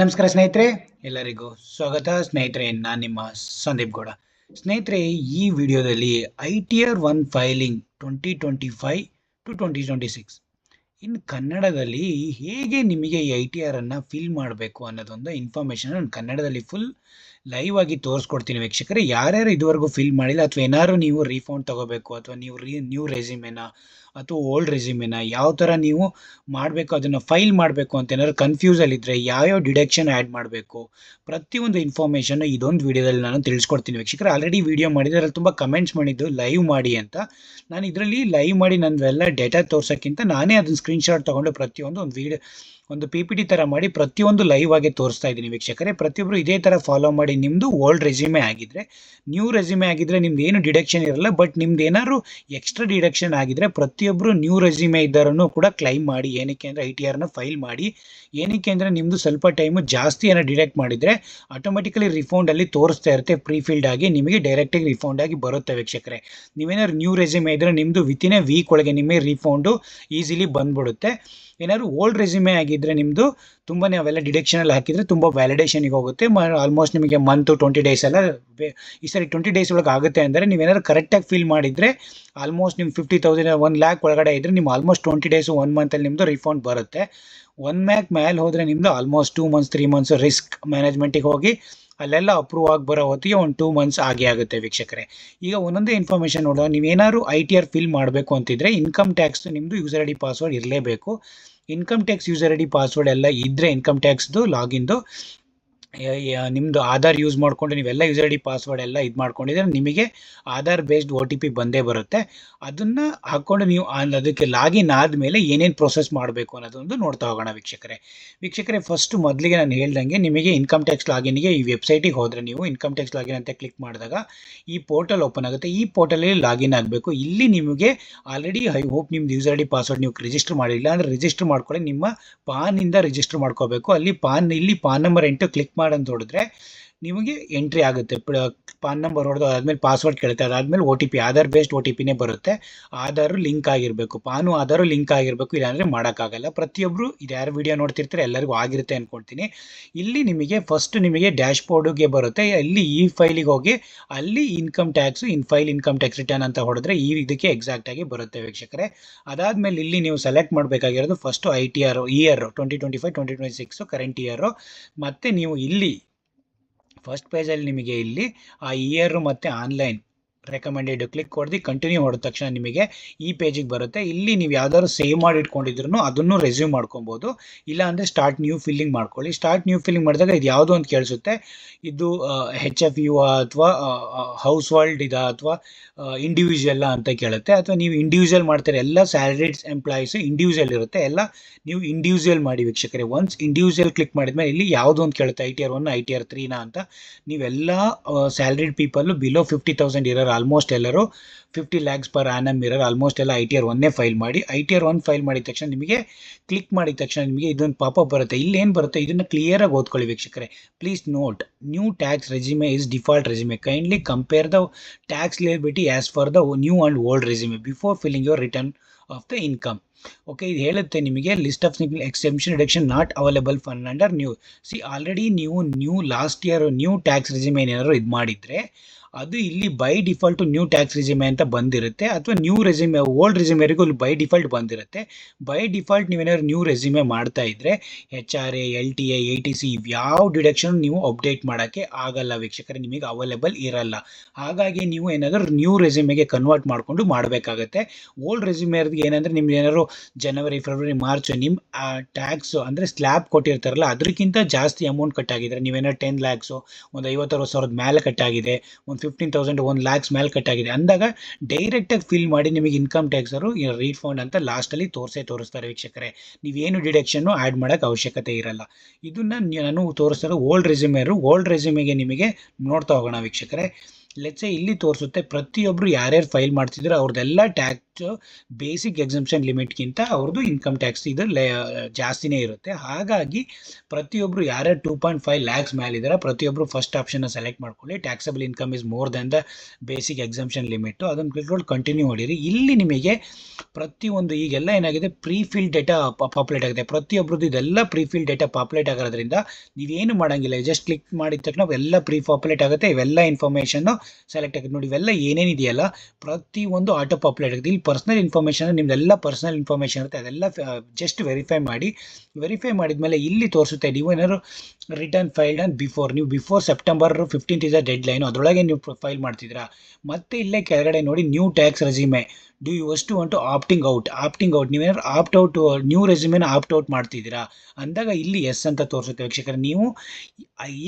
ನಮಸ್ಕಾರ ಸ್ನೇಹಿತರೆ, ಎಲ್ಲರಿಗೂ ಸ್ವಾಗತ. ಸ್ನೇಹಿತರೆ, ನಾನು ನಿಮ್ಮ ಸಂದೀಪ್ ಗೌಡ. ಸ್ನೇಹಿತರೆ, ಈ ವಿಡಿಯೋದಲ್ಲಿ ITR-1 ಫೈಲಿಂಗ್ 2025 ಟು 2026 ಇನ್ ಕನ್ನಡದಲ್ಲಿ ಹೇಗೆ ನಿಮಗೆ ಈ ITR ಅನ್ನ ಫಿಲ್ ಮಾಡಬೇಕು ಅನ್ನೋದೊಂದು ಇನ್ಫಾರ್ಮೇಶನ್ ನಾನು ಕನ್ನಡದಲ್ಲಿ ಫುಲ್ ಲೈವ್ ಆಗಿ ತೋರಿಸ್ಕೊಡ್ತೀನಿ ವೀಕ್ಷಕರೇ. ಯಾರ್ಯಾರು ಇದುವರೆಗೂ ಫಿಲ್ ಮಾಡಿಲ್ಲ ಅಥವಾ ಏನಾದ್ರು ನೀವು ರೀಫಂಡ್ ತಗೋಬೇಕು ಅಥವಾ ನೀವು ನ್ಯೂ ರೆಸ್ಯೂಮೆನ ಅಥವಾ ಓಲ್ಡ್ ರೆಸ್ಯೂಮೆನ ಯಾವ ಥರ ನೀವು ಮಾಡಬೇಕು, ಅದನ್ನು ಫೈಲ್ ಮಾಡಬೇಕು ಅಂತ ಏನಾದ್ರು ಕನ್ಫ್ಯೂಸಲ್ಲಿದ್ದರೆ ಯಾವ್ಯಾವ ಡಿಡಕ್ಷನ್ ಆ್ಯಡ್ ಮಾಡಬೇಕು ಪ್ರತಿಯೊಂದು ಇನ್ಫಾರ್ಮೇಷನ್ ಇದೊಂದು ವಿಡಿಯೋದಲ್ಲಿ ನಾನು ತಿಳಿಸ್ಕೊಡ್ತೀನಿ ವೀಕ್ಷಕರೇ. ಆಲ್ರೆಡಿ ವಿಡಿಯೋ ಮಾಡಿದರೆ ಅದ್ರಲ್ಲಿ ತುಂಬ ಕಮೆಂಟ್ಸ್ ಮಾಡಿದ್ದು ಲೈವ್ ಮಾಡಿ ಅಂತ. ನಾನು ಇದರಲ್ಲಿ ಲೈವ್ ಮಾಡಿ ನಂದೆಲ್ಲ ಡೇಟಾ ತೋರ್ಸೋಕ್ಕಿಂತ ನಾನೇ ಅದನ್ನ ಸ್ಕ್ರೀನ್ಶಾಟ್ ತೊಗೊಂಡು ಪ್ರತಿಯೊಂದು ಒಂದು PPT ಥರ ಮಾಡಿ ಪ್ರತಿಯೊಂದು ಲೈವ್ ಆಗಿ ತೋರಿಸ್ತಾ ಇದ್ದೀನಿ ವೀಕ್ಷಕರೇ. ಪ್ರತಿಯೊಬ್ಬರು ಇದೇ ಥರ ಫಾಲೋ ಮಾಡಿ. ನಿಮ್ಮದು ಓಲ್ಡ್ ರೆಸ್ಯೂಮೆ ಆಗಿದ್ದರೆ, ನ್ಯೂ ರೆಸ್ಯೂಮೆ ಆಗಿದ್ದರೆ ನಿಮ್ದು ಏನು ಡಿಡಕ್ಷನ್ ಇರಲ್ಲ. ಬಟ್ ನಿಮ್ದು ಏನಾದ್ರು ಎಕ್ಸ್ಟ್ರಾ ಡಿಡಕ್ಷನ್ ಆಗಿದ್ದರೆ ಪ್ರತಿಯೊಬ್ಬರು ನ್ಯೂ ರೆಸ್ಯೂಮೆ ಇದ್ದರನ್ನು ಕೂಡ ಕ್ಲೈಮ್ ಮಾಡಿ. ಏನಕ್ಕೆ ಅಂದರೆ ITR-ನ ಫೈಲ್ ಮಾಡಿ. ಏನಕ್ಕೆ ಅಂದರೆ ನಿಮ್ಮದು ಸ್ವಲ್ಪ ಟೈಮು ಜಾಸ್ತಿ ಏನೋ ಡಿಡಕ್ಟ್ ಮಾಡಿದರೆ ಆಟೋಮೆಟಿಕಲಿ ರಿಫಂಡಲ್ಲಿ ತೋರಿಸ್ತಾ ಇರುತ್ತೆ ಪ್ರೀಫಿಲ್ಡ್ ಆಗಿ, ನಿಮಗೆ ಡೈರೆಕ್ಟಾಗಿ ರಿಫಂಡ್ ಆಗಿ ಬರುತ್ತೆ ವೀಕ್ಷಕರೇ. ನೀವೇನಾದ್ರು ನ್ಯೂ ರೆಸ್ಯೂಮೆ ಇದ್ದರೆ ನಿಮ್ಮದು ವಿತಿನ್ ಎ ವೀಕ್ ಒಳಗೆ ನಿಮಗೆ ರಿಫಂಡು ಈಸಿಲಿ ಬಂದ್ಬಿಡುತ್ತೆ. ಏನಾದ್ರು ಓಲ್ಡ್ ರೆಸ್ಯೂಮೆ ಆಗಿದ್ದರೆ ನಿಮ್ಮದು ತುಂಬಾ ಅವೆಲ್ಲ ಡಿಡಕ್ಷನಲ್ಲಿ ಹಾಕಿದರೆ ತುಂಬ ವ್ಯಾಲಿಡೇಷನಿಗೆ ಹೋಗುತ್ತೆ. ಆಲ್ಮೋಸ್ಟ್ ನಿಮಗೆ ಮಂತು 20 ಡೇಸ್ ಎಲ್ಲ ಈ ಸರಿ 20 ಡೇಸ್ ಒಳಗೆ ಆಗುತ್ತೆ ಅಂದರೆ ನೀವೇನಾದ್ರು ಕರೆಕ್ಟಾಗಿ ಫಿಲ್ ಮಾಡಿದರೆ ಆಲ್ಮೋಸ್ಟ್ ನಿಮ್ಮ 50,000 1 ಲ್ಯಾಕ್ ಒಳಗಡೆ ಇದ್ದರೆ ನಿಮ್ಮ ಆಲ್ಮೋಸ್ಟ್ 20 ಡೇಸು 1 ಮಂತಲ್ಲಿ ನಿಮ್ಮದು ರಿಫಂಡ್ ಬರುತ್ತೆ. 1 ಲ್ಯಾಕ್ ಮೇಲೆ ಹೋದರೆ ನಿಮ್ಮದು ಆಲ್ಮೋಸ್ಟ್ 2 ಮಂತ್ಸ್ 3 ಮಂತ್ಸ್ ರಿಸ್ಕ್ ಮ್ಯಾನೇಜ್ಮೆಂಟಿಗೆ ಹೋಗಿ ಅಲ್ಲೆಲ್ಲ ಅಪ್ರೂವ್ ಆಗಿ ಬರೋ ಹೊತ್ತಿಗೆ ಒಂದು 2 ಮಂತ್ಸ್ ಆಗೇ ಆಗುತ್ತೆ ವೀಕ್ಷಕರೇ. ಈಗ ಒಂದೊಂದೇ ಇನ್ಫಾರ್ಮೇಷನ್ ನೋಡೋಣ. ನೀವೇನಾದ್ರು ITR ಫಿಲ್ ಮಾಡಬೇಕು ಅಂತಿದ್ರೆ ಇನ್ಕಮ್ ಟ್ಯಾಕ್ಸ್ ನಿಮ್ಮದು ಯೂಸರ್ ID ಪಾಸ್ವರ್ಡ್ ಇರಲೇಬೇಕು. Income tax user ID password ಎಲ್ಲ ಇದ್ದರೆ ಇನ್ಕಮ್ ಟ್ಯಾಕ್ಸ್ದು ಲಾಗಿನ್ದು ನಿಮ್ಮದು ಆಧಾರ್ ಯೂಸ್ ಮಾಡಿಕೊಂಡು ನೀವೆಲ್ಲ ಯೂಸರ್ ID ಪಾಸ್ವರ್ಡ್ ಎಲ್ಲ ಇದು ಮಾಡ್ಕೊಂಡಿದ್ರೆ ನಿಮಗೆ ಆಧಾರ್ ಬೇಸ್ಡ್ OTP ಬಂದೇ ಬರುತ್ತೆ. ಅದನ್ನು ಹಾಕ್ಕೊಂಡು ನೀವು ಅದಕ್ಕೆ ಲಾಗಿನ್ ಆದಮೇಲೆ ಏನೇನು ಪ್ರೊಸೆಸ್ ಮಾಡಬೇಕು ಅನ್ನೋದೊಂದು ನೋಡ್ತಾ ಹೋಗೋಣ ವೀಕ್ಷಕರೇ. ಫಸ್ಟ್ ಮೊದಲಿಗೆ ನಾನು ಹೇಳ್ದಂಗೆ ನಿಮಗೆ ಇನ್ಕಮ್ ಟ್ಯಾಕ್ಸ್ ಲಾಗಿನ್ಗೆ ಈ ವೆಬ್ಸೈಟಿಗೆ ಹೋದರೆ ನೀವು ಇನ್ಕಮ್ ಟ್ಯಾಕ್ಸ್ ಲಾಗಿನ್ ಅಂತ ಕ್ಲಿಕ್ ಮಾಡಿದಾಗ ಈ ಪೋರ್ಟಲ್ ಓಪನ್ ಆಗುತ್ತೆ. ಈ ಪೋರ್ಟಲಲ್ಲಿ ಲಾಗಿನ್ ಆಗಬೇಕು. ಇಲ್ಲಿ ನಿಮಗೆ ಆಲ್ರೆಡಿ ಐ ಹೋಪ್ ನಿಮ್ದು ಯೂಸರ್ ID ಪಾಸ್ವರ್ಡ್ ನೀವು ರಿಜಿಸ್ಟರ್ ಮಾಡಿಲ್ಲ ಅಂದರೆ ರಿಜಿಸ್ಟರ್ ಮಾಡ್ಕೊಳ್ಳಿ. ನಿಮ್ಮ ಪಾನಿಂದ ರಿಜಿಸ್ಟರ್ ಮಾಡ್ಕೋಬೇಕು. ಇಲ್ಲಿ ಪಾನ್ ನಂಬರ್ ಎಂಟು ಕ್ಲಿಕ್ ಮಾಡಂತ ಹೊಡೆದ್ರೆ ನಿಮಗೆ ಎಂಟ್ರಿ ಆಗುತ್ತೆ. ಪಾನ್ ನಂಬರ್ ಹೊಡೆದು ಅದಾದ್ಮೇಲೆ ಪಾಸ್ವರ್ಡ್ ಕೇಳುತ್ತೆ. ಅದಾದ್ಮೇಲೆ OTP ಆಧಾರ್ ಬೇಸ್ಡ್ OTPನೇ ಬರುತ್ತೆ. ಆಧಾರು ಲಿಂಕ್ ಆಗಿರಬೇಕು, ಪಾನು ಆಧಾರು ಲಿಂಕ್ ಆಗಿರಬೇಕು, ಇಲ್ಲಾಂದರೆ ಮಾಡೋಕ್ಕಾಗಲ್ಲ. ಪ್ರತಿಯೊಬ್ಬರು ಇದು ಯಾರು ವಿಡಿಯೋ ನೋಡ್ತಿರ್ತಾರೆ ಎಲ್ಲರಿಗೂ ಆಗಿರುತ್ತೆ ಅಂದ್ಕೊಳ್ತೀನಿ. ಇಲ್ಲಿ ನಿಮಗೆ ಫಸ್ಟ್ ನಿಮಗೆ ಡ್ಯಾಶ್ ಬೋರ್ಡ್ಗೆ ಬರುತ್ತೆ. ಇಲ್ಲಿ ಈ ಫೈಲಿಗೆ ಹೋಗಿ ಅಲ್ಲಿ income tax income tax return ಅಂತ ಹೊಡೆದ್ರೆ ಇದಕ್ಕೆ ಎಕ್ಸಾಕ್ಟಾಗಿ ಬರುತ್ತೆ ವೀಕ್ಷಕರೇ. ಅದಾದಮೇಲೆ ಇಲ್ಲಿ ನೀವು ಸೆಲೆಕ್ಟ್ ಮಾಡಬೇಕಾಗಿರೋದು first ITR year 2025 2026 current year. ಮತ್ತು ನೀವು ಇಲ್ಲಿ ಫಸ್ಟ್ ಪೇಜಲ್ಲಿ ನಿಮಗೆ ಇಲ್ಲಿ ಆ ಇಯರು ಮತ್ತು ಆನ್ಲೈನ್ ರೆಕಮೆಂಡೆಡ್ ಕ್ಲಿಕ್ ಹೊಡೆದು ಕಂಟಿನ್ಯೂ ಹೊಡೆದ ತಕ್ಷಣ ನಿಮಗೆ ಈ ಪೇಜಿಗೆ ಬರುತ್ತೆ. ಇಲ್ಲಿ ನೀವು ಯಾವ್ದಾದ್ರು ಸೇವ್ ಮಾಡಿ ಇಟ್ಕೊಂಡಿದ್ರು ಅದನ್ನು ರೆಸ್ಯೂಮ್ ಮಾಡ್ಕೊಬೋದು. ಇಲ್ಲ ಅಂದರೆ ಸ್ಟಾರ್ಟ್ ನ್ಯೂ ಫಿಲ್ಲಿಂಗ್ ಮಾಡ್ಕೊಳ್ಳಿ. ಸ್ಟಾರ್ಟ್ ನ್ಯೂ ಫಿಲ್ಲಿಂಗ್ ಮಾಡಿದಾಗ ಇದು ಯಾವುದೋ ಅಂತ ಕೇಳಿಸುತ್ತೆ. ಇದು HFU ಅಥವಾ ಹೌಸ್ ಹೋಲ್ಡ್ ಇದಾ ಅಥವಾ ಇಂಡಿವಿಜುವಲ್ಲ ಅಂತ ಕೇಳುತ್ತೆ. ಅಥವಾ ನೀವು ಇಂಡಿವಿಜುವಲ್ ಮಾಡ್ತಾರೆ, ಎಲ್ಲ ಸ್ಯಾಲರಿಡ್ ಎಂಪ್ಲಾಯೀಸು ಇಂಡಿವಿಜುವಲ್ ಇರುತ್ತೆ. ಎಲ್ಲ ನೀವು ಇಂಡಿವಿಜುವಲ್ ಮಾಡಿ ವೀಕ್ಷಕರೇ. ಒನ್ಸ್ ಇಂಡಿವಿಜುವಲ್ ಕ್ಲಿಕ್ ಮಾಡಿದ್ಮೇಲೆ ಇಲ್ಲಿ ಯಾವುದು ಅಂತ ಕೇಳುತ್ತೆ, ITR-1 ITR-3 ಅಂತ. ನೀವೆಲ್ಲ ಸ್ಯಾಲರಿಡ್ ಪೀಪಲ್ಲು ಬಿಲೋ 50,000 ಇರೋರು ಆಲ್ಮೋಸ್ಟ್ ಎಲ್ಲರೂ 50 lakhs ಪರ್ ಆ್ಯನಮ್ ಇರೋರು ಆಲ್ಮೋಸ್ಟ್ ಎಲ್ಲ ITR-1 ಫೈಲ್ ಮಾಡಿ. ITR-1 ಫೈಲ್ ಮಾಡಿದ ತಕ್ಷಣ ನಿಮಗೆ ಕ್ಲಿಕ್ ಮಾಡಿದ ತಕ್ಷಣ ನಿಮಗೆ ಇದೊಂದು ಪಾಪಪ್ ಬರುತ್ತೆ. ಇಲ್ಲಿ ಏನು ಬರುತ್ತೆ ಇದನ್ನು ಕ್ಲಿಯರಾಗಿ ಓದ್ಕೊಳ್ಳಿ ವೀಕ್ಷಕರೇ. Please note, new tax resume is default resume. Kindly compare the tax liability as for the new and old resume before filling your return of the income. Okay, ಇದು ಹೇಳುತ್ತೆ ನಿಮಗೆ list of exemption deduction not available for under new. Already ನೀವು last year new tax resume ಏನಾದ್ರು ಇದು ಮಾಡಿದರೆ ಅದು ಇಲ್ಲಿ by default new tax resume ಅಂತ ಬಂದಿರುತ್ತೆ. ಅಥವಾ ನ್ಯೂ ರೆಸ್ಯೂಮೆ ಓಲ್ಡ್ ರೆಸ್ಯೂಮೆರಿಗೂ ಇಲ್ಲಿ ಬೈ ಡಿಫಾಲ್ಟ್ ಬಂದಿರುತ್ತೆ. ಬೈ ಡಿಫಾಲ್ಟ್ ನೀವೇನಾದ್ರು ನ್ಯೂ ರೆಸ್ಯೂಮೆ ಮಾಡ್ತಾ ಇದ್ದರೆ HRA LTA ATC ಯಾವ ಡಿಡಕ್ಷನ್ ನೀವು ಅಪ್ಡೇಟ್ ಮಾಡೋಕ್ಕೆ ಆಗಲ್ಲ ವೀಕ್ಷಕರೇ, ನಿಮಗೆ ಅವೈಲೇಬಲ್ ಇರಲ್ಲ. ಹಾಗಾಗಿ ನೀವು ಏನಾದರೂ ನ್ಯೂ ರೆಸ್ಯೂಮೆಗೆ ಕನ್ವರ್ಟ್ ಮಾಡಿಕೊಂಡು ಮಾಡಬೇಕಾಗತ್ತೆ. ಓಲ್ಡ್ ರೆಸ್ಯೂಮೆಗೆ ಏನಂದರೆ ನಿಮ್ದು ಏನಾದ್ರು ಜನವರಿ ಫೆಬ್ರವರಿ ಮಾರ್ಚ್ ನಿಮ್ಮ ಟ್ಯಾಕ್ಸು ಅಂದರೆ ಸ್ಲ್ಯಾಬ್ ಕೊಟ್ಟಿರ್ತಾರಲ್ಲ ಅದಕ್ಕಿಂತ ಜಾಸ್ತಿ ಅಮೌಂಟ್ ಕಟ್ಟಾಗಿದ್ರೆ, ನೀವೇನಾದ್ರು 10 lakhs ಒಂದು 50,000 ಮೇಲೆ ಕಟ್ಟಾಗಿದೆ, ಒಂದು 15,000 1 lakhs ಮೇಲೆ ಕಟ್ಟಾಗಿದೆ ಅಂದಾಗ ಡೈರೆಕ್ಟಾಗಿ ಫಿಲ್ ಮಾಡಿ ನಿಮಗೆ ಇನ್ಕಮ್ ಟ್ಯಾಕ್ಸರು ರೀಫಂಡ್ ಅಂತ ಲಾಸ್ಟಲ್ಲಿ ತೋರಿಸ್ತಾರೆ ವೀಕ್ಷಕರೇ. ನೀವೇನು ಡಿಡಕ್ಷನ್ನು ಆ್ಯಡ್ ಮಾಡೋಕ್ಕೆ ಅವಶ್ಯಕತೆ ಇರಲ್ಲ. ಇದನ್ನು ನಾನು ತೋರಿಸ್ತಾರೆ ಓಲ್ಡ್ ರೆಸ್ಯೂಮೆಗೆ ನಿಮಗೆ ನೋಡ್ತಾ ಹೋಗೋಣ ವೀಕ್ಷಕರೇ. ಲೆಟ್ಸ್ ಇಲ್ಲಿ ತೋರಿಸುತ್ತೆ ಪ್ರತಿಯೊಬ್ಬರು ಯಾರ್ಯಾರು ಫೈಲ್ ಮಾಡ್ತಿದ್ರು ಅವ್ರದ್ದೆಲ್ಲ ಟ್ಯಾಕ್ಸ್ ಬೇಸಿಕ್ ಎಕ್ಸಂಪ್ಷನ್ ಲಿಮಿಟ್ಗಿಂತ ಅವ್ರದ್ದು ಇನ್ಕಮ್ ಟ್ಯಾಕ್ಸ್ ಇದು ಜಾಸ್ತಿನೇ ಇರುತ್ತೆ. ಹಾಗಾಗಿ ಪ್ರತಿಯೊಬ್ಬರು ಯಾರ್ಯಾರು 2.5 ಲ್ಯಾಕ್ಸ್ ಮೇಲಿದ್ದಾರೆ ಪ್ರತಿಯೊಬ್ಬರು ಫಸ್ಟ್ ಆಪ್ಷನ್ನ ಸೆಲೆಕ್ಟ್ ಮಾಡ್ಕೊಳ್ಳಿ. Taxable income is more than the basic exemption limit, ಅದನ್ನು ಕ್ಲಿಕ್ ಕಂಟಿನ್ಯೂ ಮಾಡಿರಿ. ಇಲ್ಲಿ ನಿಮಗೆ ಪ್ರತಿಯೊಂದು ಈಗೆಲ್ಲ ಏನಾಗಿದೆ ಪ್ರೀಫಿಲ್ ಡೇಟಾ ಪಾಪ್ಯುಲೇಟ್ ಆಗಿದೆ. ಪ್ರತಿಯೊಬ್ಬರದ್ದು ಇದೆಲ್ಲ ಪ್ರೀಫಿಲ್ ಡೇಟಾ ಪಾಪ್ಯುಲೇಟ್ ಆಗೋದ್ರಿಂದ ನೀವೇನು ಮಾಡೋಂಗಿಲ್ಲ, ಜಸ್ಟ್ ಕ್ಲಿಕ್ ಮಾಡಿದ ತಕ್ಷಣ ಇವೆಲ್ಲ ಪ್ರೀ ಪಾಪ್ಯುಲೇಟ್ ಆಗುತ್ತೆ. ಇವೆಲ್ಲ ಇನ್ಫಾರ್ಮೇಷನ್ನು ಸೆಲೆಕ್ಟ್ ಆಗುತ್ತೆ. ನೋಡಿ ಇವೆಲ್ಲ ಏನೇನಿದೆಯಲ್ಲ ಪ್ರತಿಯೊಂದು ಆಟೋ ಪಾಪ್ಯುಲೇಟ್ ಆಗುತ್ತೆ. ಇಲ್ಲಿ ಪರ್ಸನಲ್ ಇನ್ಫಾರ್ಮೇಷನ್ ನಿಮ್ದೆಲ್ಲ ಪರ್ಸನಲ್ ಇನ್ಫಾರ್ಮೇಷನ್ ಇರುತ್ತೆ, ಅದೆಲ್ಲ ಜಸ್ಟ್ ವೆರಿಫೈ ಮಾಡಿದ್ಮೇಲೆ ಇಲ್ಲಿ ತೋರಿಸುತ್ತೆ ನೀವು ಏನಾದ್ರು ರಿಟರ್ನ್ ಫೈಲ್ಡ್ ಆನ್ ಬಿಫೋರ್, ನೀವು before September 15th is the deadline, ಅದರೊಳಗೆ ನೀವು ಫೈಲ್ ಮಾಡ್ತಿದ್ದೀರಾ. ಮತ್ತೆ ಇಲ್ಲೇ ಕೆಳಗಡೆ ನೋಡಿ new tax resume, do you want to opting out ನೀವೇನಾದ್ರು ಆಪ್ಟ್ ಔಟ್ ನ್ಯೂ ರೆಸ್ಯೂಮೆನ ಆಪ್ಟ್ ಔಟ್ ಮಾಡ್ತಿದ್ದೀರಾ ಅಂದಾಗ ಇಲ್ಲಿ ಎಸ್ ಅಂತ ತೋರಿಸುತ್ತೆ ವೀಕ್ಷಕರೇ. ನೀವು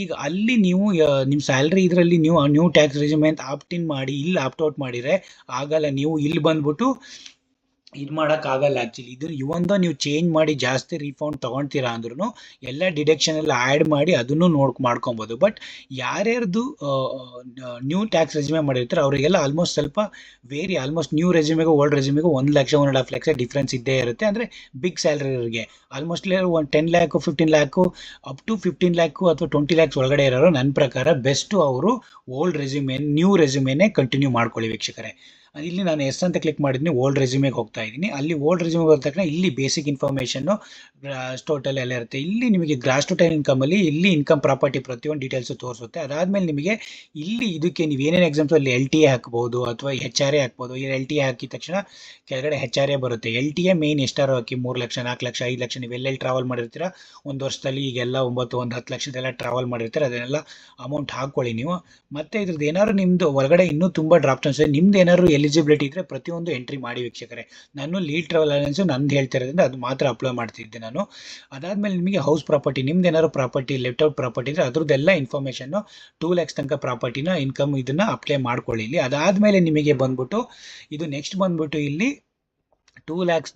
ಈಗ ಅಲ್ಲಿ ನೀವು ನಿಮ್ಮ ಸ್ಯಾಲ್ರಿ ಇದರಲ್ಲಿ ನೀವು ನ್ಯೂ ಟ್ಯಾಕ್ಸ್ ರೆಸ್ಯೂಮೆ ಅಂತ ಆಪ್ಟ್ ಇನ್ ಮಾಡಿ ಇಲ್ಲಿ ಆಪ್ಟ್ ಔಟ್ ಮಾಡಿದರೆ ಆಗಲ್ಲ. ನೀವು ಇಲ್ಲಿ ಬಂದ್ಬಿಟ್ಟು ಇದು ಮಾಡೋಕ್ಕಾಗಲ್ಲ ಆ್ಯಕ್ಚುಲಿ. ಇದು ಇವಂದು ನೀವು ಚೇಂಜ್ ಮಾಡಿ ಜಾಸ್ತಿ ರೀಫಂಡ್ ತೊಗೊಳ್ತೀರಾ ಅಂದ್ರೂ ಎಲ್ಲ ಡಿಡಕ್ಷನ್ ಎಲ್ಲ ಆ್ಯಡ್ ಮಾಡಿ ಅದನ್ನು ಮಾಡ್ಕೊಬೋದು. ಬಟ್ ಯಾರ್ಯಾರ್ದು ನ್ಯೂ ಟ್ಯಾಕ್ಸ್ ರೆಸ್ಯೂಮೆ ಮಾಡಿರ್ತಾರೆ ಅವರಿಗೆಲ್ಲ ಆಲ್ಮೋಸ್ಟ್ ಸ್ವಲ್ಪ ಆಲ್ಮೋಸ್ಟ್ ನ್ಯೂ ರೆಸ್ಯೂಮೆಗೂ ಓಲ್ಡ್ ರೆಸ್ಯೂಮೆಗೂ 1 ಲಕ್ಷ 1.5 ಲಕ್ಷ ಡಿಫ್ರೆನ್ಸ್ ಇದ್ದೇ ಇರುತ್ತೆ. ಅಂದರೆ ಬಿಗ್ ಸ್ಯಾಲ್ರಿಯವರಿಗೆ almostly 10 lakh 15 lakh up to 15 lakh ಅಥವಾ 20 ಲ್ಯಾಕ್ಸ್ ಒಳಗಡೆ ಇರೋರು ನನ್ನ ಪ್ರಕಾರ ಬೆಸ್ಟು ಅವರು ಓಲ್ಡ್ ರೆಸ್ಯೂಮೆ ನ್ಯೂ ರೆಸ್ಯೂಮೆನೇ ಕಂಟಿನ್ಯೂ ಮಾಡ್ಕೊಳ್ಳಿ ವೀಕ್ಷಕರೇ. ಇಲ್ಲಿ ನಾನು ಎಸ್ ಅಂತ ಕ್ಲಿಕ್ ಮಾಡಿದ್ದೀನಿ, ಓಲ್ಡ್ ರೆಸ್ಯೂಮೆಗೆ ಹೋಗ್ತಾ ಇದ್ದೀನಿ. ಅಲ್ಲಿ ಓಲ್ಡ್ ರೆಸ್ಯೂಮೆಗೆ ಹೋದ ತಕ್ಷಣ ಇಲ್ಲಿ ಬೇಸಿಕ್ ಇನ್ಫಾರ್ಮೇಷನ್ನು ಟೋಟಲ್ ಎಲ್ಲ ಇರುತ್ತೆ. ಇಲ್ಲಿ ನಿಮಗೆ ಗ್ರಾಸ್ ಟೋಟಲ್ ಇನ್ಕಮಲ್ಲಿ ಇಲ್ಲಿ ಇನ್ಕಮ್ ಪ್ರಾಪರ್ಟಿ ಪ್ರತಿಯೊಂದು ಡೀಟೇಲ್ಸು ತೋರಿಸುತ್ತೆ. ಅದಾದಮೇಲೆ ನಿಮಗೆ ಇಲ್ಲಿ ಇದಕ್ಕೆ ನೀವು ಏನೇನು ಎಕ್ಸಾಮ್ಸು ಅಲ್ಲಿ LTA ಹಾಕ್ಬೋದು ಅಥವಾ HRA ಹಾಕ್ಬೋದು. ಈ LTA ಹಾಕಿದ ತಕ್ಷಣ ಕೆಳಗಡೆ HRA ಬರುತ್ತೆ. LTA ಮೇನ್ ಎಷ್ಟಾರು ಹಾಕಿ 3 ಲಕ್ಷ 4 ಲಕ್ಷ 5 ಲಕ್ಷ ನೀವು ಎಲ್ಲೆಲ್ಲಿ ಟ್ರಾವೆಲ್ ಮಾಡಿರ್ತೀರ ಒಂದು ವರ್ಷದಲ್ಲಿ ಈಗೆಲ್ಲ 10 ಲಕ್ಷದೆಲ್ಲ ಟ್ರಾವೆಲ್ ಮಾಡಿರ್ತೀರ ಅದನ್ನೆಲ್ಲ ಅಮೌಂಟ್ ಹಾಕ್ಕೊಳ್ಳಿ ನೀವು. ಮತ್ತು ಇದ್ರದ್ದು ಏನಾದ್ರು ನಿಮ್ಮದು ಒಳಗಡೆ ಇನ್ನೂ ತುಂಬ ಡ್ರಾಪ್ಷನ್ಸ್ ಇದೆ, ನಿಮ್ದು ಏನಾದ್ರು ಎಲಿಜಿಬಿಲಿಟಿ ಇದ್ದರೆ ಪ್ರತಿಯೊಂದು ಎಂಟ್ರಿ ಮಾಡಿ ವೀಕ್ಷಕರೇ. ನಾನು ಲೀಡ್ ಟ್ರಾವೆಲ್ ಅಲಯನ್ಸು ನಂದು ಹೇಳ್ತಾ ಇರೋದ್ರಿಂದ ಅದು ಮಾತ್ರ ಅಪ್ಲೈ ಮಾಡ್ತಿದ್ದೆ ನಾನು. ಅದಾದಮೇಲೆ ನಿಮಗೆ ಹೌಸ್ ಪ್ರಾಪರ್ಟಿ ನಿಮ್ದು ಏನಾದ್ರು ಪ್ರಾಪರ್ಟಿ ಲೆಫ್ಟ್ ಔಟ್ ಪ್ರಾಪರ್ಟಿ ಇದ್ದರೆ ಅದ್ರದ್ದೆಲ್ಲ ಇನ್ಫಾರ್ಮೇಷನ್ನು 2 ಲ್ಯಾಕ್ಸ್ ತನಕ ಪ್ರಾಪರ್ಟಿನ ಇನ್ಕಮ್ ಇದನ್ನು ಅಪ್ಲೈ ಮಾಡ್ಕೊಳ್ಳಿ ಇಲ್ಲಿ. ಅದಾದಮೇಲೆ ನಿಮಗೆ ಬಂದ್ಬಿಟ್ಟು ಇದು ನೆಕ್ಸ್ಟ್ ಬಂದ್ಬಿಟ್ಟು ಇಲ್ಲಿ 2 ಲ್ಯಾಕ್ಸ್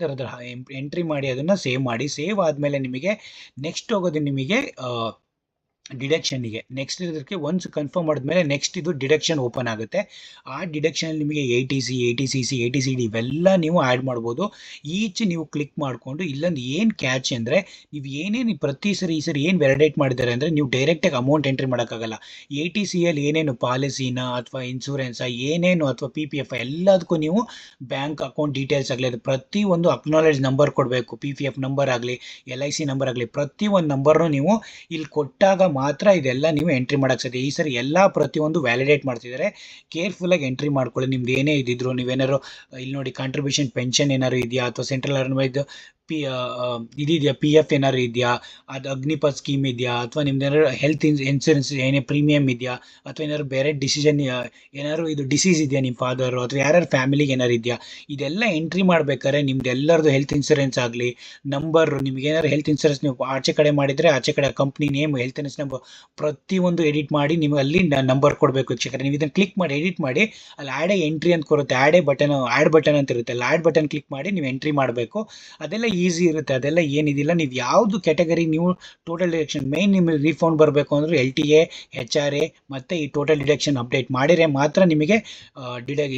ಎಂಟ್ರಿ ಮಾಡಿ ಅದನ್ನು ಸೇವ್ ಮಾಡಿ. ಸೇವ್ ಆದಮೇಲೆ ನಿಮಗೆ ನೆಕ್ಸ್ಟ್ ಹೋಗೋದು ನಿಮಗೆ ಡಿಡಕ್ಷನ್ನಿಗೆ. ನೆಕ್ಸ್ಟ್ ಇದಕ್ಕೆ ಒನ್ಸ್ ಕನ್ಫರ್ಮ್ ಮಾಡಿದ್ಮೇಲೆ ನೆಕ್ಸ್ಟ್ ಇದು ಡಿಡಕ್ಷನ್ ಓಪನ್ ಆಗುತ್ತೆ. ಆ ಡಿಡಕ್ಷನಲ್ಲಿ ನಿಮಗೆ ATC ATCC ATCD ಇವೆಲ್ಲ ನೀವು ಆ್ಯಡ್ ಮಾಡ್ಬೋದು. ಈಚ್ ನೀವು ಕ್ಲಿಕ್ ಮಾಡಿಕೊಂಡು ಇಲ್ಲೊಂದು ಏನು ಕ್ಯಾಚ್ ಅಂದರೆ ನೀವು ಏನೇನು ಪ್ರತಿ ಸರಿ ಈ ಸರಿ ಏನು ವ್ಯಾಲಿಡೇಟ್ ಮಾಡಿದ್ದಾರೆ ಅಂದರೆ ನೀವು ಡೈರೆಕ್ಟಾಗಿ ಅಮೌಂಟ್ ಎಂಟ್ರಿ ಮಾಡೋಕ್ಕಾಗಲ್ಲ. ATCಯಲ್ಲಿ ಏನೇನು ಪಾಲಿಸಿನ ಅಥವಾ ಇನ್ಶೂರೆನ್ಸಾ ಏನೇನು ಅಥವಾ PPF ಎಲ್ಲದಕ್ಕೂ ನೀವು ಬ್ಯಾಂಕ್ ಅಕೌಂಟ್ ಡೀಟೇಲ್ಸ್ ಆಗಲಿ ಅದು ಪ್ರತಿಯೊಂದು ಅಕ್ನಾಲೇಜ್ ನಂಬರ್ ಕೊಡಬೇಕು. PPF ನಂಬರ್ ಆಗಲಿ LIC ನಂಬರ್ ಆಗಲಿ ಪ್ರತಿಯೊಂದು ನಂಬರ್ನು ನೀವು ಇಲ್ಲಿ ಕೊಟ್ಟಾಗ ಮಾತ್ರ ಇದೆಲ್ಲ ನೀವು ಎಂಟ್ರಿ ಮಾಡೋಕ್ಕೆ ಸಾಧ್ಯ. ಈ ಸರಿ ಎಲ್ಲ ಪ್ರತಿಯೊಂದು ವ್ಯಾಲಿಡೇಟ್ ಮಾಡ್ತಿದ್ದಾರೆ, ಕೇರ್ಫುಲ್ಲಾಗಿ ಎಂಟ್ರಿ ಮಾಡ್ಕೊಳ್ಳಿ. ನಿಮ್ದು ಏನೇ ಇದ್ದಿದ್ರು ನೀವೇನಾದ್ರು ಇಲ್ಲಿ ನೋಡಿ ಕಾಂಟ್ರಿಬ್ಯೂಷನ್ ಪೆನ್ಷನ್ ಏನಾದ್ರು ಇದೆಯಾ ಅಥವಾ ಸೆಂಟ್ರಲ್ ಅರ್ನವೈದು ಇದೆಯಾ PF ಏನಾದ್ರು ಇದೆಯಾ, ಅದು ಅಗ್ನಿಪಥ್ ಸ್ಕೀಮ್ ಇದೆಯಾ ಅಥವಾ ನಿಮ್ದು ಏನಾದ್ರು ಹೆಲ್ತ್ ಇನ್ಶೂರೆನ್ಸ್ ಏನೇ ಪ್ರೀಮಿಯಮ್ ಇದೆಯಾ ಅಥವಾ ಏನಾದ್ರು ಬೇರೆ ಡಿಸಿಷನ್ ಏನಾದ್ರು ಇದು ಡಿಸೀಸ್ ಇದೆಯಾ ನಿಮ್ಮ ಫಾದರು ಅಥವಾ ಯಾರ್ಯಾರು ಫ್ಯಾಮಿಲಿಗೆ ಏನಾರು ಇದೆಯಾ ಇದೆಲ್ಲ ಎಂಟ್ರಿ ಮಾಡ್ಬೇಕಾದ್ರೆ ನಿಮ್ದು ಎಲ್ಲರದು ಹೆಲ್ತ್ ಇನ್ಶೂರೆನ್ಸ್ ಆಗಲಿ ನಂಬರು ನಿಮಗೇನಾದ್ರು ಹೆಲ್ತ್ ಇನ್ಶೂರೆನ್ಸ್ ನೀವು ಆಚೆ ಕಡೆ ಮಾಡಿದರೆ ಆಚೆ ಕಡೆ company name health insurance number ಪ್ರತಿಯೊಂದು ಎಡಿಟ್ ಮಾಡಿ ನಿಮಗೆ ಅಲ್ಲಿ ನಂಬರ್ ಕೊಡಬೇಕು ವೀಕ್ಷಕರೇ. ನೀವು ಇದನ್ನು ಕ್ಲಿಕ್ ಮಾಡಿ ಎಡಿಟ್ ಮಾಡಿ ಅಲ್ಲಿ ಆ್ಯಡ್ ಎಂಟ್ರಿ ಅಂತ ಕೊರುತ್ತೆ, ಆ್ಯಡ್ ಬಟನ್ ಅಂತ ಇರುತ್ತೆ. ಅಲ್ಲಿ ಆ್ಯಡ್ ಬಟನ್ ಕ್ಲಿಕ್ ಮಾಡಿ ನೀವು ಎಂಟ್ರಿ ಮಾಡಬೇಕು. ಅದೆಲ್ಲ ಈಸಿ ಇರುತ್ತೆ, ಅದೆಲ್ಲ ಏನಿದಿಲ್ಲ. ನೀವು ಯಾವುದು ಕ್ಯಾಟಗರಿ ನೀವು ಟೋಟಲ್ ಡಿಡಕ್ಷನ್ ಮೇನ್ ನಿಮಗೆ ರೀಫಂಡ್ ಬರಬೇಕು ಅಂದರೆ LTA HRA ಮತ್ತು ಈ ಟೋಟಲ್ ಡಿಡಕ್ಷನ್ ಅಪ್ಡೇಟ್ ಮಾಡಿದರೆ ಮಾತ್ರ ನಿಮಗೆ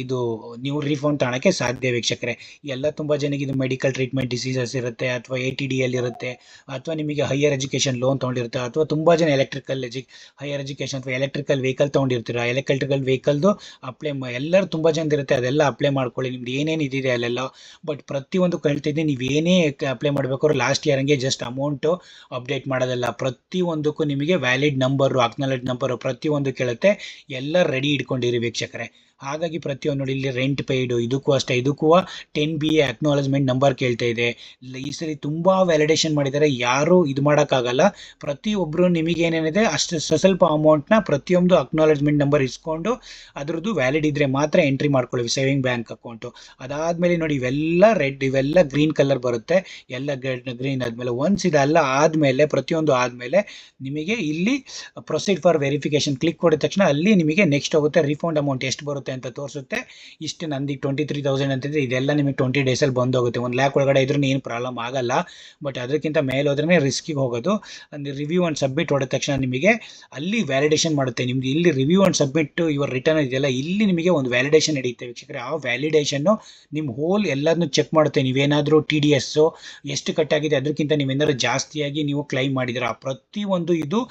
ಇದು ನೀವು ರೀಫಂಡ್ ತಗೊಳ್ಳೋಕ್ಕೆ ಸಾಧ್ಯ ವೀಕ್ಷಕರೇ. ಎಲ್ಲ ತುಂಬ ಜನಕ್ಕೆ ಇದು ಮೆಡಿಕಲ್ ಟ್ರೀಟ್ಮೆಂಟ್ ಡಿಸೀಸಸ್ ಇರುತ್ತೆ ಅಥವಾ ATDL ಇರುತ್ತೆ ಅಥವಾ ನಿಮಗೆ ಹೈಯರ್ ಎಜುಕೇಷನ್ ಲೋನ್ ತೊಗೊಂಡಿರುತ್ತೆ ಅಥವಾ ತುಂಬ ಜನ ಹೈಯರ್ ಎಜುಕೇಷನ್ ಅಥವಾ ಎಲೆಕ್ಟ್ರಿಕಲ್ ವೆಹಿಕಲ್ ತೊಗೊಂಡಿರ್ತೀರ. ಎಲೆಕ್ಟ್ರಿಕಲ್ ವೆಹಿಕಲ್ದು ಅಪ್ಲೈ ಎಲ್ಲರೂ ತುಂಬ ಜನದಿರುತ್ತೆ, ಅದೆಲ್ಲ ಅಪ್ಲೈ ಮಾಡ್ಕೊಳ್ಳಿ. ನಿಮ್ದು ಏನೇನು ಇದಿದೆ ಅಲ್ಲೆಲ್ಲ. ಬಟ್ ಪ್ರತಿಯೊಂದಕ್ಕೂ ಹೇಳ್ತಿದ್ದೀನಿ, ನೀವು ಏನೇ ಅಪ್ಲೈ ಮಾಡಬೇಕಾದ್ರೂ ಲಾಸ್ಟ್ ಇಯರ್ ಹಂಗೆ ಜಸ್ಟ್ ಅಮೌಂಟು ಅಪ್ಡೇಟ್ ಮಾಡೋದಲ್ಲ, ಪ್ರತಿಯೊಂದಕ್ಕೂ ನಿಮಗೆ ವ್ಯಾಲಿಡ್ ನಂಬರು ಅಕ್ನಾಲೆಜ್ ನಂಬರು ಪ್ರತಿಯೊಂದು ಕೇಳುತ್ತೆ. ಎಲ್ಲ ರೆಡಿ ಇಟ್ಕೊಂಡಿರಿ ವೀಕ್ಷಕರೇ. ಹಾಗಾಗಿ ಪ್ರತಿಯೊಂದು ನೋಡಿ ಇಲ್ಲಿ ರೆಂಟ್ ಪೇಯ್ಡು ಇದಕ್ಕೂ ಅಷ್ಟೇ, ಇದಕ್ಕೂ 10BA ಅಕ್ನಾಲಜ್ಮೆಂಟ್ ನಂಬರ್ ಕೇಳ್ತಾ ಇದೆ. ಈ ಸರಿ ತುಂಬ ವ್ಯಾಲಿಡೇಷನ್ ಮಾಡಿದ್ದಾರೆ, ಯಾರೂ ಇದು ಮಾಡೋಕ್ಕಾಗಲ್ಲ. ಪ್ರತಿಯೊಬ್ಬರು ನಿಮಗೇನೇನಿದೆ ಅಷ್ಟು ಸ್ವಲ್ಪ ಅಮೌಂಟ್ನ ಪ್ರತಿಯೊಂದು ಅಕ್ನಾಲಜ್ಮೆಂಟ್ ನಂಬರ್ ಇಸ್ಕೊಂಡು ಅದರದ್ದು ವ್ಯಾಲಿಡ್ ಇದ್ದರೆ ಮಾತ್ರ ಎಂಟ್ರಿ ಮಾಡ್ಕೊಳ್ಳಿ ಸೇವಿಂಗ್ ಬ್ಯಾಂಕ್ ಅಕೌಂಟು. ಅದಾದಮೇಲೆ ನೋಡಿ ಇವೆಲ್ಲ ರೆಡ್ ಇವೆಲ್ಲ ಗ್ರೀನ್ ಕಲರ್ ಬರುತ್ತೆ, ಎಲ್ಲ ಗ್ರೀನ್ ಆದಮೇಲೆ ಒನ್ಸ್ ಇದೆಲ್ಲ ಆದಮೇಲೆ ಪ್ರತಿಯೊಂದು ಆದಮೇಲೆ ನಿಮಗೆ ಇಲ್ಲಿ ಪ್ರೊಸೀಡ್ ಫಾರ್ ವೆರಿಫಿಕೇಷನ್ ಕ್ಲಿಕ್ ಮಾಡಿದ ತಕ್ಷಣ ಅಲ್ಲಿ ನಿಮಗೆ ನೆಕ್ಸ್ಟ್ ಹೋಗುತ್ತೆ ರೀಫಂಡ್ ಅಮೌಂಟ್ ಎಷ್ಟು ಬರುತ್ತೆ ಆಗುತ್ತೆ ಅಂತ ತೋರಿಸುತ್ತೆ. ಇಷ್ಟು ನಂದು 23,000 ಅಂತಿದ್ರೆ ಇದೆಲ್ಲ ನಿಮಗೆ 20 ಡೇಸಲ್ಲಿ ಬಂದೋಗುತ್ತೆ. 1 ಲ್ಯಾಕ್ ಒಳಗಡೆ ಇದ್ರೂ ಏನು ಪ್ರಾಬ್ಲಮ್ ಆಗಲ್ಲ. ಬಟ್ ಅದಕ್ಕಿಂತ ಮೇಲೆ ಹೋದ್ರೆ ರಿಸ್ಕಿಗೆ ಹೋಗೋದು. ಅಂದರೆ ರಿವ್ಯೂ ಆ್ಯಂಡ್ ಸಬ್ಮಿಟ್ ಹೊಡೆದ ತಕ್ಷಣ ನಿಮಗೆ ಅಲ್ಲಿ ವ್ಯಾಲಿಡೇಷನ್ ಮಾಡುತ್ತೆ. ನಿಮ್ದು ಇಲ್ಲಿ review and submit your return ಇದೆಯಲ್ಲ, ಇಲ್ಲಿ ನಿಮಗೆ ಒಂದು ವ್ಯಾಲಿಡೇಷನ್ ನಡೆಯುತ್ತೆ ವೀಕ್ಷಕರೇ. ಆ ವ್ಯಾಲಿಡೇಷನ್ನು ನಿಮ್ಮ ಹೋಲ್ ಎಲ್ಲದನ್ನು ಚೆಕ್ ಮಾಡುತ್ತೆ. ನೀವೇನಾದರೂ TDS ಎಷ್ಟು ಕಟ್ಟಾಗಿದೆ ಅದಕ್ಕಿಂತ ನೀವೇನಾದ್ರು ಜಾಸ್ತಿಯಾಗಿ ನೀವು ಕ್ಲೈಮ್ ಮಾಡಿದ್ದೀರಾ, ಪ್ರತಿಯೊಂದು ಇದು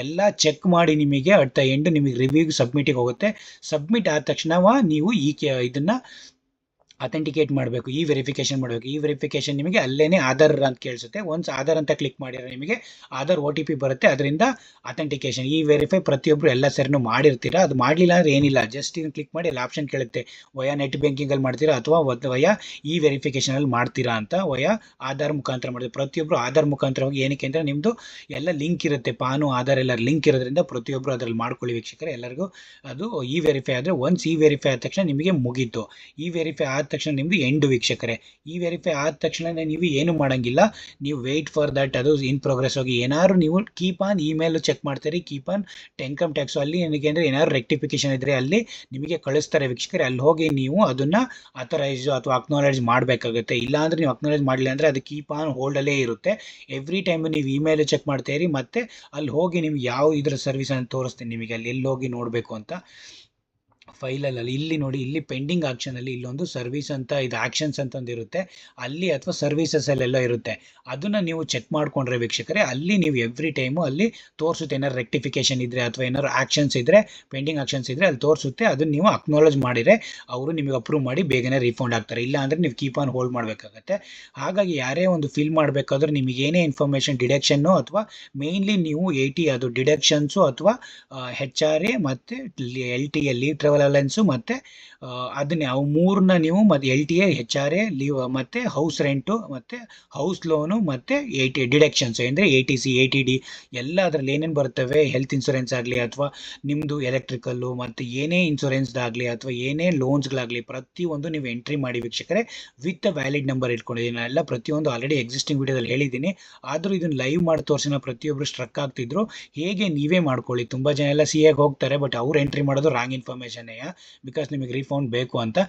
ಎಲ್ಲ ಚೆಕ್ ಮಾಡಿ ನಿಮಗೆ ಅಟ್ ದ ಎಂಡ್ ನಿಮಗೆ ರಿವ್ಯೂಗೆ ಸಬ್ಮಿಟಿಗೆ ಹೋಗುತ್ತೆ. ಸಬ್ಮಿಟ್ ಆದ ತಕ್ಷಣ ನೀವು ಇದನ್ನು ಅಥೆಂಟಿಕೇಟ್ ಮಾಡಬೇಕು, ಈ ವೆರಿಫಿಕೇಶನ್ ಮಾಡಬೇಕು. ಈ ವೆರಿಫಿಕೇಶನ್ ನಿಮಗೆ ಅಲ್ಲೇನೆ ಆಧಾರ್ ಅಂತ ಕೇಳಿಸುತ್ತೆ. ಒನ್ಸ್ ಆಧಾರ್ ಅಂತ ಕ್ಲಿಕ್ ಮಾಡಿದ್ರೆ ನಿಮಗೆ ಆಧಾರ್ OTP ಬರುತ್ತೆ. ಅದರಿಂದ ಅಥೆಂಟಿಕೇಶನ್ ಈ ವೆರಿಫೈ ಪ್ರತಿಯೊಬ್ಬರು ಎಲ್ಲ ಸರಿನೂ ಮಾಡಿರ್ತೀರಾ. ಅದು ಮಾಡಲಿಲ್ಲ ಅಂದರೆ ಏನಿಲ್ಲ, ಜಸ್ಟ್ ಇದನ್ನು ಕ್ಲಿಕ್ ಮಾಡಿ ಅಲ್ಲಿ ಆಪ್ಷನ್ ಕೇಳುತ್ತೆ, ವಯಾ ನೆಟ್ ಬ್ಯಾಂಕಿಂಗಲ್ಲಿ ಮಾಡ್ತೀರಾ ಅಥವಾ ವಯಾ ಈ ವೆರಿಫಿಕೇಶನಲ್ಲಿ ಮಾಡ್ತೀರಾ ಅಂತ. ವಯಾ ಆಧಾರ್ ಮುಖಾಂತರ ಮಾಡಿದ್ರೆ ಪ್ರತಿಯೊಬ್ಬರು ಆಧಾರ್ ಮುಖಾಂತರವಾಗಿ, ಏನಕ್ಕೆ ಅಂದರೆ ನಿಮ್ಮದು ಎಲ್ಲ ಲಿಂಕ್ ಇರುತ್ತೆ, ಪಾನು ಆಧಾರ್ ಎಲ್ಲ ಲಿಂಕ್ ಇರೋದ್ರಿಂದ ಪ್ರತಿಯೊಬ್ಬರು ಅದರಲ್ಲಿ ಮಾಡ್ಕೊಳ್ಳಿ ವೀಕ್ಷಕರೇ. ಎಲ್ಲರಿಗೂ ಅದು ಈ ವೆರಿಫೈ ಆದರೆ ಒನ್ಸ್ ಈ ವೆರಿಫೈ ಆದ ತಕ್ಷಣ ನಿಮಗೆ ಮುಗೀತು. ಈ ವೆರಿಫೈ ಆದ ತಕ್ಷಣ ನಿಮ್ದು ಎಂಡ್ ವೀಕ್ಷಕರೇ. ಈ ವೆರಿಫೈ ಆದ ತಕ್ಷಣ ನೀವು ಏನು ಮಾಡಂಗಿಲ್ಲ, ನೀವು ವೆಯ್ಟ್ ಫಾರ್ ದಟ್, ಅದು ಇನ್ ಪ್ರೋಗ್ರೆಸ್ ಹೋಗಿ ಏನಾದ್ರು ನೀವು ಕೀಪ್ ಆನ್ ಇಮೇಲ್ ಚೆಕ್ ಮಾಡ್ತೀರಿ, ಕೀಪ್ ಆನ್ ಇನ್ಕಮ್ ಟ್ಯಾಕ್ಸ್ ಅಲ್ಲಿ ನನಗೆ ಅಂದರೆ ಏನಾದ್ರು ರೆಕ್ಟಿಫಿಕೇಶನ್ ಇದ್ರೆ ಅಲ್ಲಿ ನಿಮಗೆ ಕಳಿಸ್ತಾರೆ ವೀಕ್ಷಕರೇ. ಅಲ್ಲಿ ಹೋಗಿ ನೀವು ಅದನ್ನ ಅಥರೈಸ್ ಅಥವಾ ಅಕ್ನಾಲೇಜ್ ಮಾಡಬೇಕಾಗುತ್ತೆ. ಇಲ್ಲಾಂದ್ರೆ ನೀವು ಅಕ್ನಾಲೇಜ್ ಮಾಡಲಿಲ್ಲ ಅಂದರೆ ಅದು ಕೀಪ್ ಆನ್ ಹೋಲ್ಡಲ್ಲೇ ಇರುತ್ತೆ. ಎವ್ರಿ ಟೈಮ್ ನೀವು ಇಮೇಲ್ ಚೆಕ್ ಮಾಡ್ತೀರಿ, ಮತ್ತೆ ಅಲ್ಲಿ ಹೋಗಿ ನಿಮ್ಗೆ ಯಾವ ಇದ್ರ ಸರ್ವಿಸ್ ಅಂತ ತೋರಿಸ್ತೀನಿ ನಿಮಗೆ, ಅಲ್ಲಿ ಎಲ್ಲಿ ಹೋಗಿ ನೋಡಬೇಕು ಅಂತ. ಫೈಲಲ್ಲಿ ಇಲ್ಲಿ ನೋಡಿ, ಇಲ್ಲಿ ಪೆಂಡಿಂಗ್ ಆಕ್ಷನಲ್ಲಿ ಇಲ್ಲೊಂದು ಸರ್ವಿಸ್ ಅಂತ ಇದು ಆಕ್ಷನ್ಸ್ ಅಂತ ಒಂದು ಇರುತ್ತೆ, ಅಲ್ಲಿ ಅಥವಾ ಸರ್ವಿಸಸಲ್ಲೆಲ್ಲ ಇರುತ್ತೆ. ಅದನ್ನು ನೀವು ಚೆಕ್ ಮಾಡಿಕೊಂಡ್ರೆ ವೀಕ್ಷಕರೇ, ಅಲ್ಲಿ ನೀವು ಎವ್ರಿ ಟೈಮು ಅಲ್ಲಿ ತೋರಿಸುತ್ತೆ. ಏನಾದ್ರು ರೆಕ್ಟಿಫಿಕೇಶನ್ ಇದ್ದರೆ ಅಥವಾ ಏನಾದ್ರು ಆಕ್ಷನ್ಸ್ ಇದ್ದರೆ, ಪೆಂಡಿಂಗ್ ಆಕ್ಷನ್ಸ್ ಇದ್ದರೆ ಅಲ್ಲಿ ತೋರಿಸುತ್ತೆ. ಅದನ್ನು ನೀವು ಅಕ್ನಾಲೇಜ್ ಮಾಡಿದರೆ ಅವರು ನಿಮಗೆ ಅಪ್ರೂವ್ ಮಾಡಿ ಬೇಗನೆ ರೀಫಂಡ್ ಆಗ್ತಾರೆ. ಇಲ್ಲ ಅಂದರೆ ನೀವು ಕೀಪ್ ಆನ್ ಹೋಲ್ಡ್ ಮಾಡಬೇಕಾಗತ್ತೆ. ಹಾಗಾಗಿ ಯಾರೇ ಒಂದು ಫಿಲ್ ಮಾಡಬೇಕಾದ್ರೆ ನಿಮಗೆ ಏನೇ ಇನ್ಫಾರ್ಮೇಷನ್ ಡಿಡಕ್ಷನ್ನು ಅಥವಾ ಮೇಯ್ನ್ಲಿ ನೀವು 80 ಅದು ಡಿಡಕ್ಷನ್ಸು ಅಥವಾ HRA ಮತ್ತು LTA ಲೀವ್ ಟ್ರಾವೆಲ್ ಅಲೈನ್ಸು ಮತ್ತು ಅದನ್ನೇ ಅವು ಮೂರನ್ನ ನೀವು ಮತ್ತು LTA HRA ಲೀವ್ ಮತ್ತು ಹೌಸ್ ರೆಂಟು ಮತ್ತು ಹೌಸ್ ಲೋನು ಮತ್ತು ಡಿಡಕ್ಷನ್ಸ್ ಅಂದರೆ ATC ATD ಎಲ್ಲ ಅದರಲ್ಲಿ ಏನೇನು ಬರ್ತವೆ, ಹೆಲ್ತ್ ಇನ್ಶೂರೆನ್ಸ್ ಆಗಲಿ ಅಥವಾ ನಿಮ್ಮದು ಎಲೆಕ್ಟ್ರಿಕಲ್ಲು ಮತ್ತು ಏನೇ ಇನ್ಶೂರೆನ್ಸ್ದಾಗಲಿ ಅಥವಾ ಏನೇ ಲೋನ್ಸ್ಗಳಾಗಲಿ ಪ್ರತಿಯೊಂದು ನೀವು ಎಂಟ್ರಿ ಮಾಡಿ ವೀಕ್ಷಕರೇ. ವಿತ್ ವ್ಯಾಲಿಡ್ ನಂಬರ್ ಇಟ್ಕೊಂಡಿದ್ದೀನಿ. ಎಲ್ಲ ಪ್ರತಿಯೊಂದು ಆಲ್ರೆಡಿ ಎಕ್ಸಿಸ್ಟಿಂಗ್ ವಿಡಿಯೋದಲ್ಲಿ ಹೇಳಿದ್ದೀನಿ. ಆದರೂ ಇದನ್ನು ಲೈವ್ ಮಾಡಿ ತೋರಿಸಿನ ಪ್ರತಿಯೊಬ್ಬರು ಸ್ಟ್ರಕ್ ಆಗ್ತಿದ್ರು. ಹೇಗೆ ನೀವೇ ಮಾಡ್ಕೊಳ್ಳಿ. ತುಂಬ ಜನ ಎಲ್ಲ CAಗೆ ಹೋಗ್ತಾರೆ, ಬಟ್ ಅವ್ರು ಎಂಟ್ರಿ ಮಾಡೋದು ರಾಂಗ್ ಇನ್ಫಾರ್ಮೇಷನ್ನೇ, ಬಿಕಾಸ್ ನಿಮಗೆ ರೀಫಂಡ್ ಬೇಕು ಅಂತ.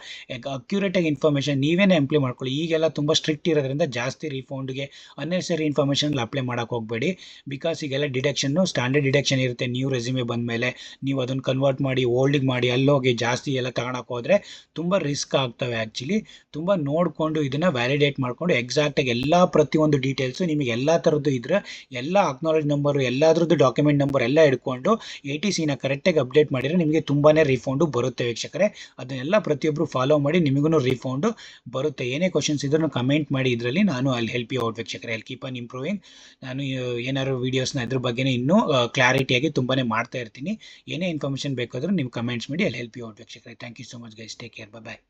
ಅಕ್ಯುರೇಟಾಗಿ ಇನ್ಫಾರ್ಮೇಷನ್ ನೀವೇನೇ ಅಪ್ಲೈ ಮಾಡ್ಕೊಳ್ಳಿ. ಈಗೆಲ್ಲ ತುಂಬ ಸ್ಟ್ರಿಕ್ಟ್ ಇರೋದ್ರಿಂದ ಜಾಸ್ತಿ ರೀಫಂಡ್ಗೆ ಅನ್ನೆಸರಿ ಇನ್ಫಾರ್ಮೇಷನ್ ಅಪ್ಲೈ ಮಾಡೋಕೆ ಹೋಗಬೇಡಿ. ಬಿಕಾಸ್ ಈಗೆಲ್ಲ ಡಿಡಕ್ಷನ್ನು ಸ್ಟ್ಯಾಂಡರ್ಡ್ ಡಿಡಕ್ಷನ್ ಇರುತ್ತೆ. ನ್ಯೂ ರೆಸ್ಯೂಮೆ ಬಂದಮೇಲೆ ನೀವು ಅದನ್ನು ಕನ್ವರ್ಟ್ ಮಾಡಿ ಓಲ್ಡಿಗೆ ಮಾಡಿ ಅಲ್ಲೋಗಿ ಜಾಸ್ತಿ ಎಲ್ಲ ತಗೊಳಕ್ಕೆ ಹೋದರೆ ತುಂಬ ರಿಸ್ಕ್ ಆಗ್ತವೆ. ಆ್ಯಕ್ಚುಲಿ ತುಂಬ ನೋಡಿಕೊಂಡು ಇದನ್ನು ವ್ಯಾಲಿಡೇಟ್ ಮಾಡಿಕೊಂಡು ಎಕ್ಸಾಕ್ಟಾಗಿ ಎಲ್ಲ ಪ್ರತಿಯೊಂದು ಡೀಟೇಲ್ಸು ನಿಮಗೆ ಎಲ್ಲ ಥರದ್ದು ಇದ್ರೆ ಎಲ್ಲ ಅಕ್ನಾಲೇಜ್ ನಂಬರು ಎಲ್ಲದ್ರದ್ದು ಡಾಕ್ಯುಮೆಂಟ್ ನಂಬರ್ ಎಲ್ಲ ಹಿಡ್ಕೊಂಡು ATCನ ಕರೆಕ್ಟಾಗಿ ಅಪ್ಡೇಟ್ ಮಾಡಿದರೆ ನಿಮಗೆ ತುಂಬಾ ರೀಫಂಡು ಬರುತ್ತೆ ವೀಕ್ಷಕರೇ. ಅದನ್ನೆಲ್ಲ ಪ್ರತಿಯೊಬ್ಬರು ಫಾಲೋ ಮಾಡಿ, ನಿಮಗೂ ರೀಫಂಡು ಬರುತ್ತೆ. ಏನೇ ಕ್ವಶನ್ಸ್ ಇದ್ರೂ ಕಮೆಂಟ್ ಮಾಡಿ, ಇದರಲ್ಲಿ ನಾನು ಅಲ್ಲಿ ಹೆಲ್ಪ್ ಯು ಔಟ್ ವೀಕ್ಷಕರೇ. ಅಲ್ಲಿ ಕೀಪ್ ಆನ್ ಇಂಪ್ರೂವಿಂಗ್. ನಾನು ಏನಾದ್ರು ವೀಡಿಯೋಸ್ನ ಇದ್ರ ಬಗ್ಗೆ ಇನ್ನೂ ಕ್ಲಾರಿಟಿಯಾಗಿ ತುಂಬಾ ಮಾಡ್ತಾ ಇರ್ತೀನಿ. ಏನೇ ಇನ್ಫಾರ್ಮೇಷನ್ ಬೇಕಾದರೂ ನೀವು ಕಮೆಂಟ್ಸ್ ಮಾಡಿ, ಅಲ್ಲಿ ಹೆಲ್ಪ್ ಯು ಔಟ್ ವೀಕ್ಷಕರೇ. Thank you so much guys. Take care. Bye.